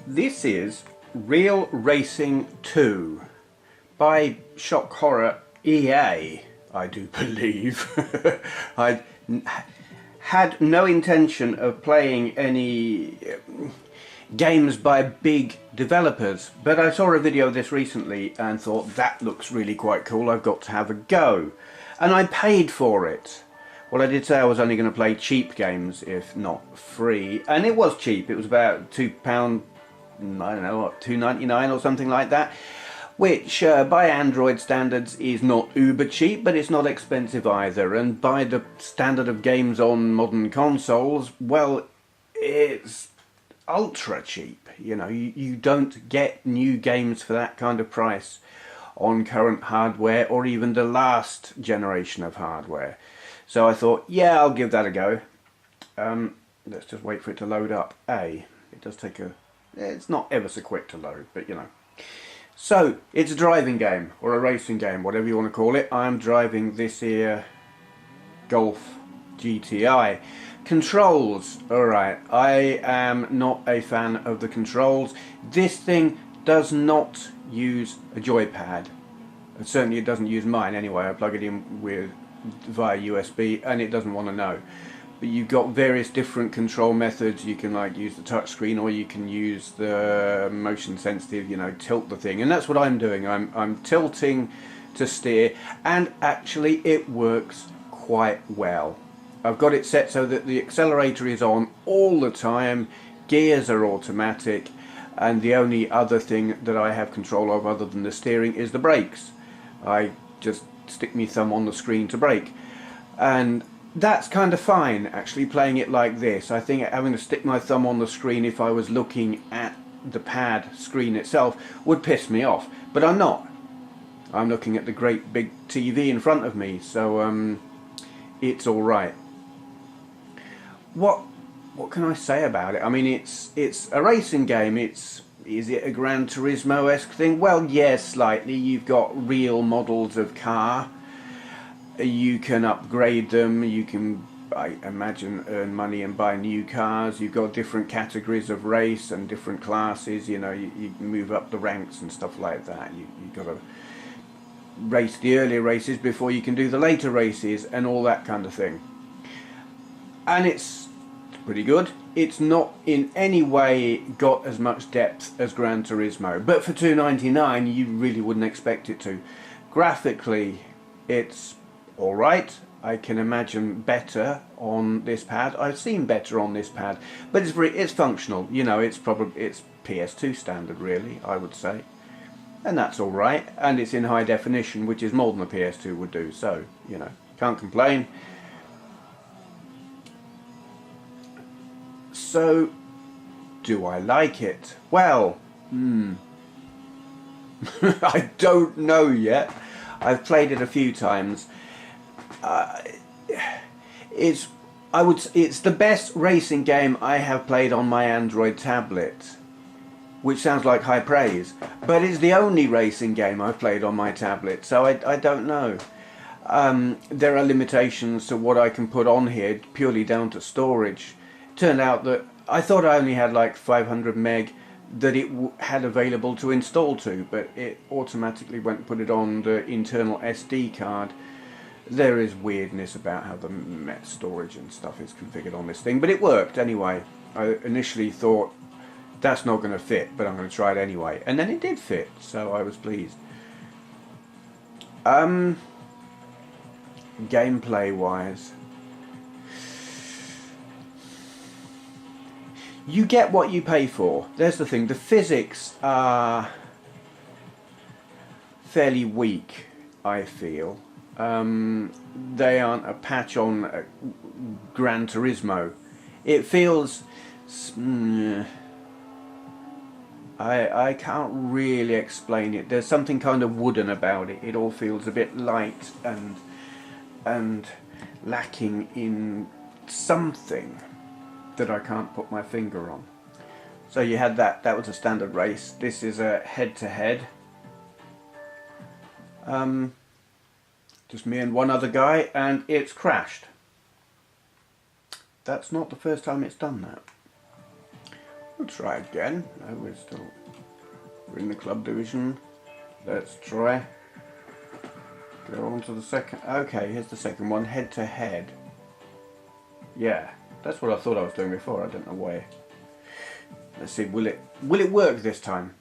This is Real Racing 2 by shock horror EA, I do believe. I had no intention of playing any games by big developers, but I saw a video of this recently and thought that looks really quite cool, I've got to have a go. And I paid for it. Well, I did say I was only going to play cheap games, if not free, and it was cheap. It was about £2, I don't know, what, $2.99 or something like that, which by Android standards is not uber cheap, but it's not expensive either, and by the standard of games on modern consoles, well, it's ultra cheap. You know, you don't get new games for that kind of price on current hardware or even the last generation of hardware. So I thought, yeah, I'll give that a go. Let's just wait for it to load up. It does take it's not ever so quick to load, but you know. So, it's a driving game, or a racing game, whatever you want to call it. I'm driving this here Golf GTI. Controls, alright, I am not a fan of the controls. This thing does not use a joypad. Certainly it doesn't use mine anyway. I plug it in via USB and it doesn't want to know. But you've got various different control methods. You can like use the touch screen, or you can use the motion sensitive, you know, tilt the thing. And that's what I'm doing. I'm tilting to steer, and actually it works quite well. I've got it set so that the accelerator is on all the time, gears are automatic, and the only other thing that I have control of other than the steering is the brakes. I just stick my thumb on the screen to brake, and that's kind of fine actually, playing it like this. I think having to stick my thumb on the screen if I was looking at the pad screen itself would piss me off, but I'm not. I'm looking at the great big TV in front of me, so it's alright. What can I say about it? I mean, it's a racing game. Is it a Gran Turismo-esque thing? Well, yes, slightly. You've got real models of car. You can upgrade them, you can, I imagine, earn money and buy new cars. You've got different categories of race and different classes, you know, you move up the ranks and stuff like that. You've got to race the earlier races before you can do the later races and all that kind of thing. And it's pretty good. It's not in any way got as much depth as Gran Turismo, but for $2.99 you really wouldn't expect it to. Graphically, it's alright. I can imagine better on this pad. I've seen better on this pad, but it's functional. You know, it's PS2 standard, really, I would say, and that's alright. And it's in high definition, which is more than the PS2 would do. So, you know, can't complain. So, do I like it? Well, I don't know yet. I've played it a few times. It's the best racing game I have played on my Android tablet, which sounds like high praise, but it's the only racing game I've played on my tablet, so I don't know. There are limitations to what I can put on here, purely down to storage. Turned out that I thought I only had like 500 meg that it had available to install to, but it automatically went and put it on the internal SD card. There is weirdness about how the storage and stuff is configured on this thing, but it worked anyway. I initially thought that's not going to fit, but I'm going to try it anyway, and then it did fit, so I was pleased. Gameplay wise, you get what you pay for. There's the thing. The physics are fairly weak, I feel. They aren't a patch on Gran Turismo. It feels... I can't really explain it. There's something kind of wooden about it. It all feels a bit light and lacking in something that I can't put my finger on. So you had that was a standard race. This is a head-to-head. Just me and one other guy, and it's crashed. That's not the first time it's done that. We'll try again. No, we're in the club division. Let's try. Go on to the second. Okay, here's the second one, head to head. Yeah, that's what I thought I was doing before. I don't know why. Let's see, will it work this time?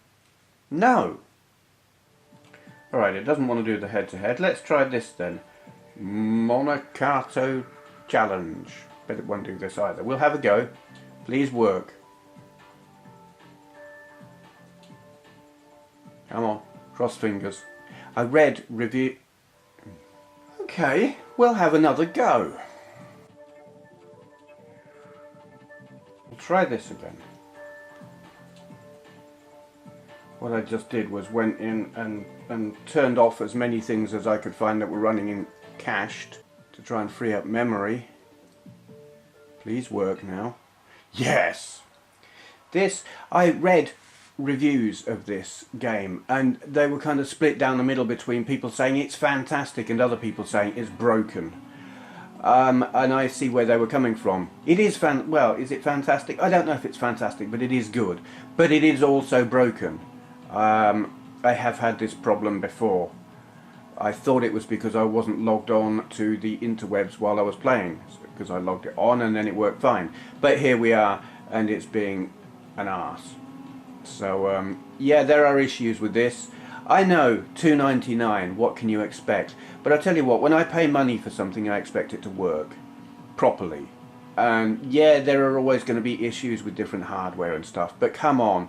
No. Alright, it doesn't want to do the head to head. Let's try this then. Monacato challenge. Bet it won't do this either. We'll have a go. Please work. Come on, cross fingers. I read review. Okay, we'll have another go. We'll try this again. What I just did was went in and turned off as many things as I could find that were running in cached to try and free up memory. Please work now. Yes! I read reviews of this game and they were kind of split down the middle between people saying it's fantastic and other people saying it's broken. And I see where they were coming from. It is well, is it fantastic? I don't know if it's fantastic, but it is good. But it is also broken. I have had this problem before. I thought it was because I wasn't logged on to the interwebs while I was playing, because I logged it on and then it worked fine. But here we are, and it's being an arse. So yeah, there are issues with this. I know, $2.99, what can you expect? But I tell you what, when I pay money for something, I expect it to work properly. And yeah, there are always going to be issues with different hardware and stuff, but come on.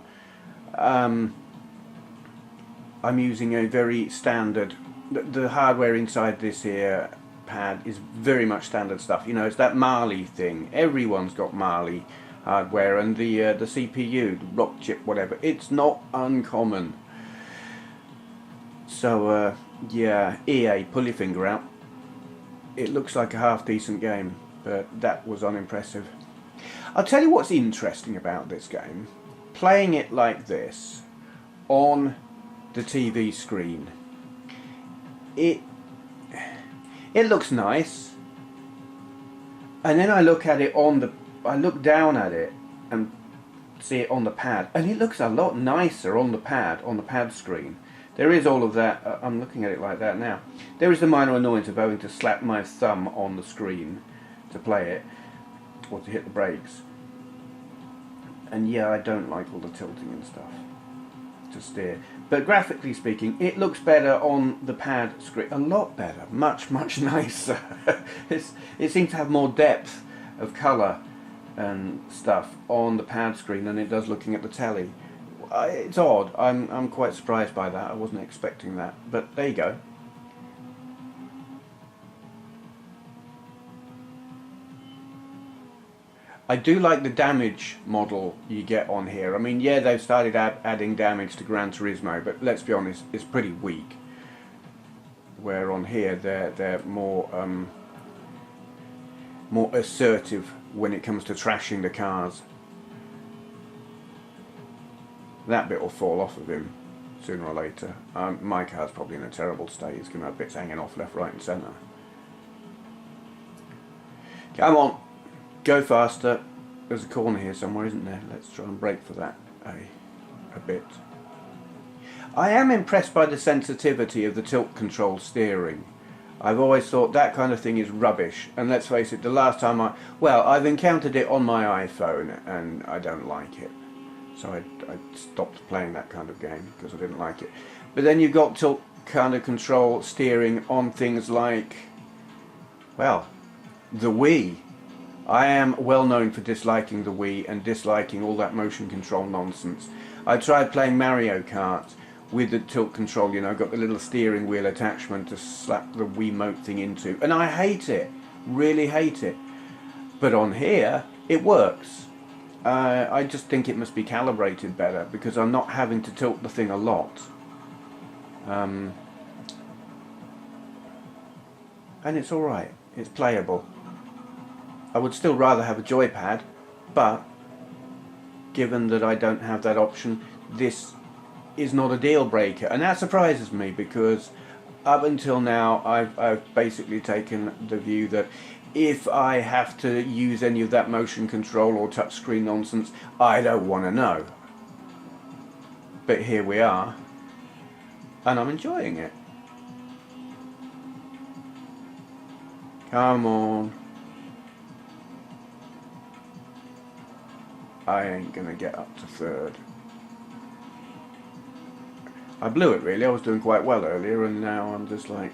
I'm using a very standard, the hardware inside this here pad is very much standard stuff. You know, it's that Mali thing. Everyone's got Mali hardware, and the CPU, the rock chip, whatever. It's not uncommon. So yeah, EA, pull your finger out. It looks like a half decent game, but that was unimpressive. I'll tell you what's interesting about this game. Playing it like this on the TV screen, it looks nice, and then I look at it I look down at it and see it on the pad, and it looks a lot nicer on the pad screen. There is all of that. I'm looking at it like that now. There is the minor annoyance of having to slap my thumb on the screen to play it, or to hit the brakes. And yeah, I don't like all the tilting and stuff to steer. But graphically speaking, it looks better on the pad screen. A lot better. Much, much nicer. It seems to have more depth of colour and stuff on the pad screen than it does looking at the telly. It's odd. I'm quite surprised by that. I wasn't expecting that. But there you go. I do like the damage model you get on here. I mean, yeah, they've started adding damage to Gran Turismo, but let's be honest, it's pretty weak. Where on here they're more assertive when it comes to trashing the cars. That bit will fall off of him sooner or later. My car's probably in a terrible state. It's going to have bits hanging off left, right and centre. Come on. Go faster. There's a corner here somewhere, isn't there? Let's try and brake for that a bit. I am impressed by the sensitivity of the tilt control steering. I've always thought that kind of thing is rubbish, and let's face it, the last time I've encountered it on my iPhone and I don't like it. So I stopped playing that kind of game because I didn't like it. But then you've got tilt kind of control steering on things like, well, the Wii. I am well known for disliking the Wii and disliking all that motion control nonsense. I tried playing Mario Kart with the tilt control, you know, got the little steering wheel attachment to slap the Wiimote thing into, and I hate it, really hate it. But on here, it works. I just think it must be calibrated better because I'm not having to tilt the thing a lot. And it's alright, it's playable. I would still rather have a joypad, but given that I don't have that option, this is not a deal breaker, and that surprises me because up until now, I've basically taken the view that if I have to use any of that motion control or touchscreen nonsense, I don't want to know. But here we are, and I'm enjoying it. Come on. I ain't gonna get up to third. I blew it really, I was doing quite well earlier, and now I'm just like...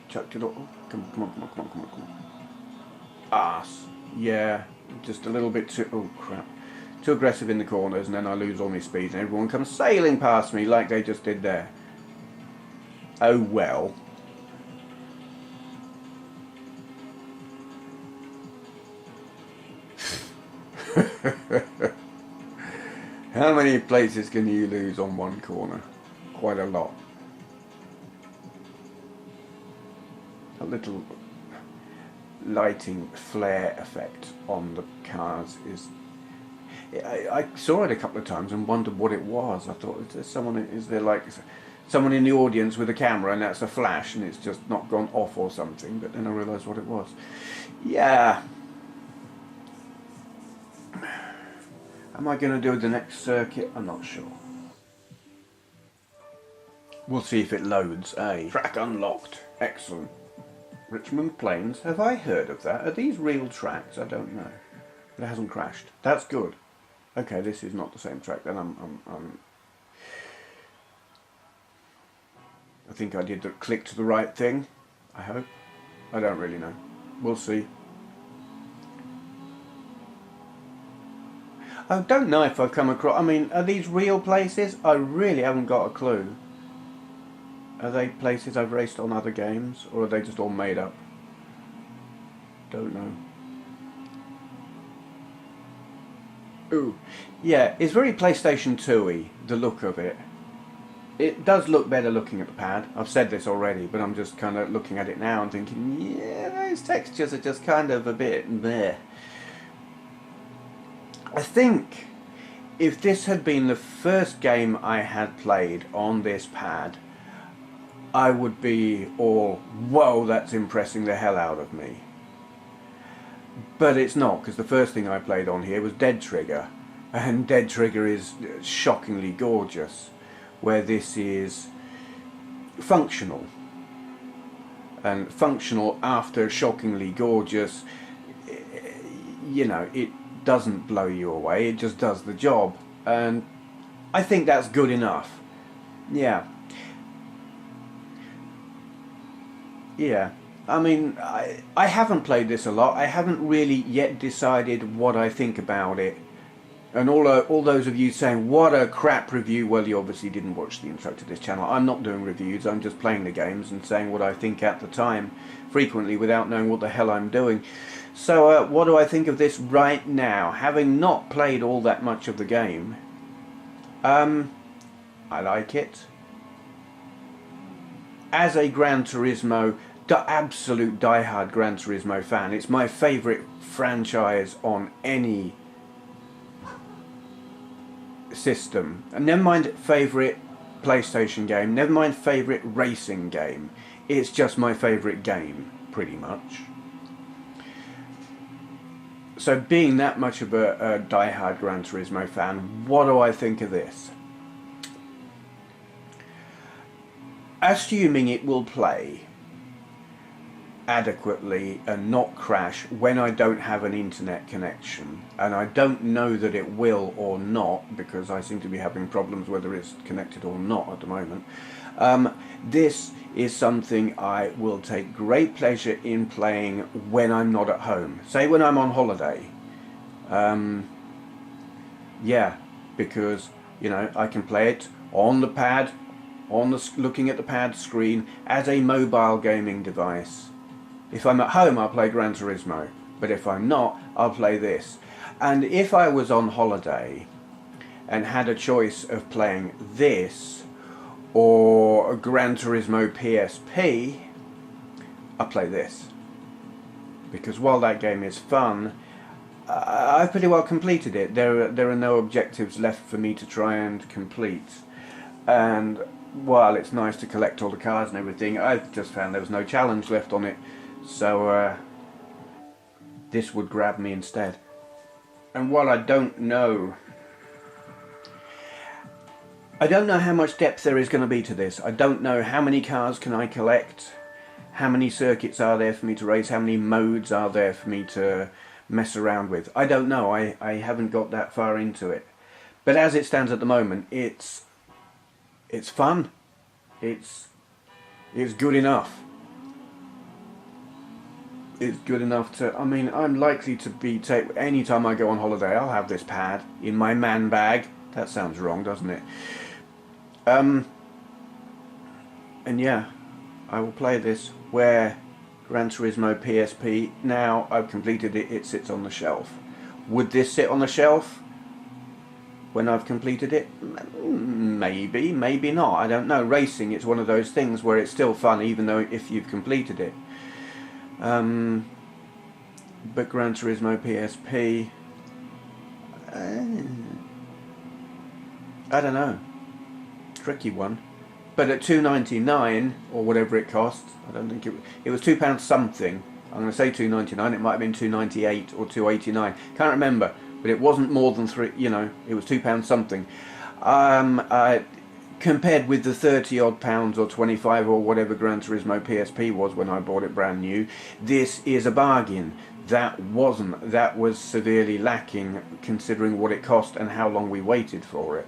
Chucked it all. Come on, come on, come on, come on, come on, come on. Arse. Yeah, just a little bit too... Oh crap. Too aggressive in the corners, and then I lose all my speed, and everyone comes sailing past me like they just did there. Oh well. How many places can you lose on one corner? Quite a lot. A little lighting flare effect on the cars is... I saw it a couple of times and wondered what it was. I thought, is there like someone in the audience with a camera and that's a flash and it's just not gone off or something? But then I realised what it was. Yeah. Am I going to do the next circuit? I'm not sure. We'll see if it loads. Track unlocked. Excellent. Richmond Plains. Have I heard of that? Are these real tracks? I don't know. But it hasn't crashed. That's good. Okay, this is not the same track then. I think I did click to the right thing. I hope. I don't really know. We'll see. I don't know if I've come across... I mean, are these real places? I really haven't got a clue. Are they places I've raced on other games? Or are they just all made up? Don't know. Ooh. Yeah, it's very PlayStation 2-y, the look of it. It does look better looking at the pad. I've said this already, but I'm just kind of looking at it now and thinking, yeah, those textures are just kind of a bit there. I think if this had been the first game I had played on this pad, I would be all, whoa, that's impressing the hell out of me. But it's not, because the first thing I played on here was Dead Trigger, and Dead Trigger is shockingly gorgeous, where this is functional. And functional after shockingly gorgeous, you know, it doesn't blow you away, it just does the job, and I think that's good enough. Yeah. I mean, I haven't played this a lot. I haven't really yet decided what I think about it. And all those of you saying, what a crap review, well, you obviously didn't watch the intro to this channel. I'm not doing reviews, I'm just playing the games and saying what I think at the time, frequently without knowing what the hell I'm doing. So what do I think of this right now? Having not played all that much of the game, I like it. As a Gran Turismo, absolute diehard Gran Turismo fan, it's my favourite franchise on any system. And never mind favourite PlayStation game, never mind favourite racing game. It's just my favourite game, pretty much. So being that much of a diehard Gran Turismo fan, what do I think of this? Assuming it will play adequately and not crash when I don't have an internet connection, and I don't know that it will or not, because I seem to be having problems whether it's connected or not at the moment. This is something I will take great pleasure in playing when I'm not at home. Say when I'm on holiday. Yeah, because, you know, I can play it on the pad, looking at the pad screen as a mobile gaming device. If I'm at home, I'll play Gran Turismo, but if I'm not, I'll play this. And if I was on holiday and had a choice of playing this or Gran Turismo PSP, I'll play this. Because while that game is fun, I've pretty well completed it. There are no objectives left for me to try and complete. And while it's nice to collect all the cars and everything, I've just found there was no challenge left on it, so this would grab me instead. And while I don't know how much depth there is going to be to this. I don't know how many cars can I collect, how many circuits are there for me to race, how many modes are there for me to mess around with. I don't know, I haven't got that far into it. But as it stands at the moment, it's fun. It's good enough. It's good enough to, I mean, I'm likely to be, any time I go on holiday, I'll have this pad in my man bag. That sounds wrong, doesn't it? And yeah, I will play this where Gran Turismo PSP, now I've completed it, it sits on the shelf. Would this sit on the shelf when I've completed it? Maybe, maybe not, I don't know. Racing, it's one of those things where it's still fun even though if you've completed it. But Gran Turismo PSP, I don't know, tricky one. But at £2.99 or whatever it cost, I don't think it was £2 something. I'm going to say £2.99. It might have been £2.98 or £2.89. Can't remember, but it wasn't more than three. You know, it was £2 something. Compared with the 30 odd pounds or 25 or whatever Gran Turismo PSP was when I bought it brand new, this is a bargain. That wasn't. That was severely lacking considering what it cost and how long we waited for it.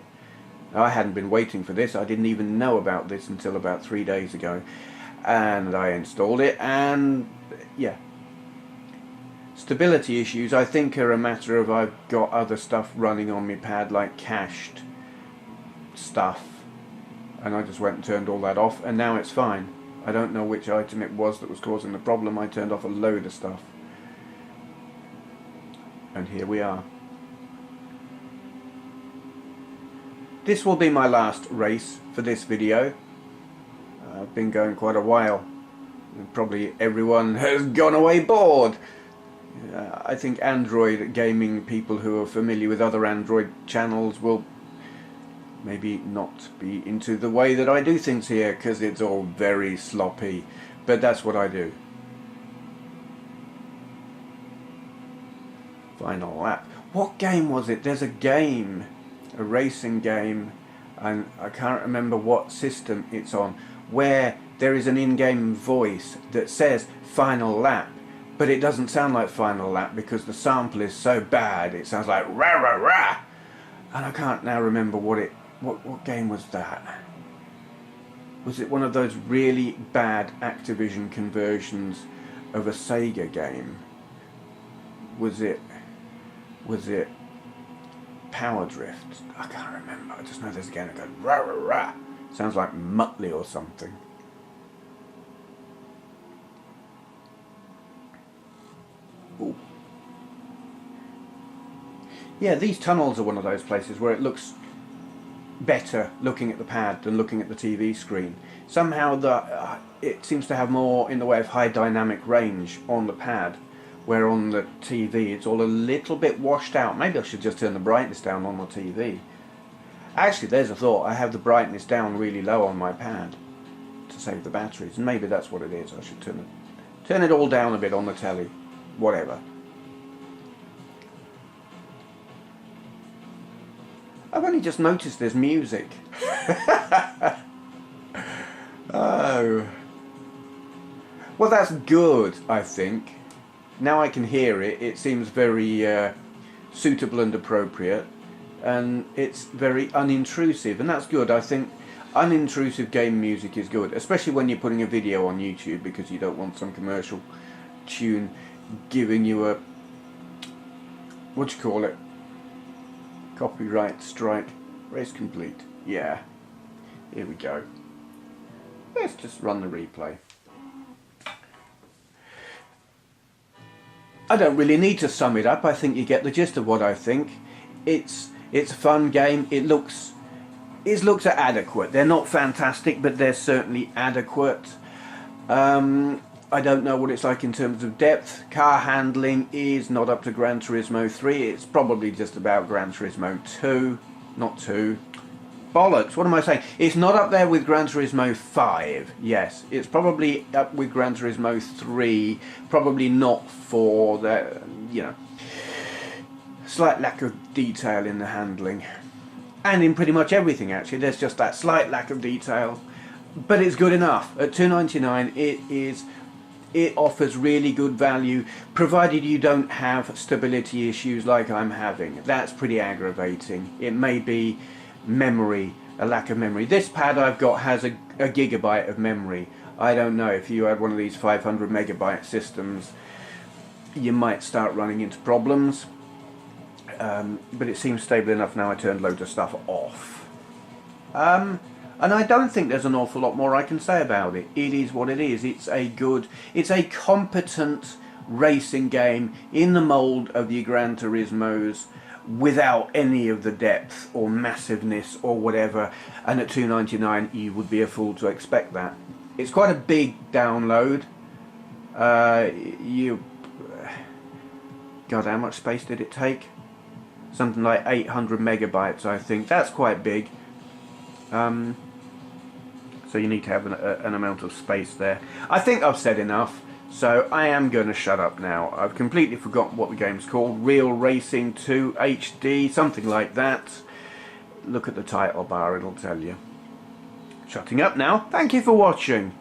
I hadn't been waiting for this. I didn't even know about this until about 3 days ago, and I installed it, and yeah, stability issues I think are a matter of I've got other stuff running on my pad, like cached stuff, and I just went and turned all that off and now it's fine. I don't know which item it was that was causing the problem. I turned off a load of stuff and here we are. This will be my last race for this video. I've been going quite a while. Probably everyone has gone away bored. I think Android gaming people who are familiar with other Android channels will maybe not be into the way that I do things here, because it's all very sloppy. But that's what I do. Final lap. What game was it? There's a game, a racing game, and I can't remember what system it's on, where there is an in-game voice that says final lap, but it doesn't sound like final lap because the sample is so bad. It sounds like rah rah rah, and I can't now remember what game was that. Was it one of those really bad Activision conversions of a Sega game? Was it Power Drift? I can't remember. I just know there's a game that goes rah rah rah. Sounds like Muttley or something. Ooh. Yeah, these tunnels are one of those places where it looks better looking at the pad than looking at the TV screen. Somehow it seems to have more in the way of high dynamic range on the pad, where on the TV it's all a little bit washed out. Maybe I should just turn the brightness down on the TV. Actually, there's a thought. I have the brightness down really low on my pad to save the batteries, and maybe that's what it is. I should turn it all down a bit on the telly. Whatever. I've only just noticed there's music. Oh. Well, that's good, I think. Now I can hear it. It seems very suitable and appropriate, and it's very unintrusive, and that's good. I think unintrusive game music is good, especially when you're putting a video on YouTube, because you don't want some commercial tune giving you a, what do you call it, copyright strike. Race complete. Yeah, here we go. Let's just run the replay. I don't really need to sum it up. I think you get the gist of what I think. It's a fun game. Its looks are adequate. They're not fantastic, but they're certainly adequate. I don't know what it's like in terms of depth. Car handling is not up to Gran Turismo 3. It's probably just about Gran Turismo 2, not 2. bollocks, what am I saying? It's not up there with Gran Turismo 5, yes. It's probably up with Gran Turismo 3, probably not 4, you know. Slight lack of detail in the handling. And in pretty much everything, actually. There's just that slight lack of detail. But it's good enough. At $2.99, it offers really good value, provided you don't have stability issues like I'm having. That's pretty aggravating. It may be memory, a lack of memory. This pad I've got has a gigabyte of memory. I don't know, if you had one of these 500 megabyte systems, you might start running into problems. But it seems stable enough now. I turned loads of stuff off. And I don't think there's an awful lot more I can say about it. It is what it is. It's a competent racing game in the mould of the Gran Turismos, without any of the depth or massiveness or whatever. And at $2.99, you would be a fool to expect that. It's quite a big download. God, how much space did it take? Something like 800 megabytes, I think. That's quite big. So you need to have an amount of space there. I think I've said enough, so I am going to shut up now. I've completely forgotten what the game's called. Real Racing 2 HD, something like that. Look at the title bar, it'll tell you. Shutting up now. Thank you for watching.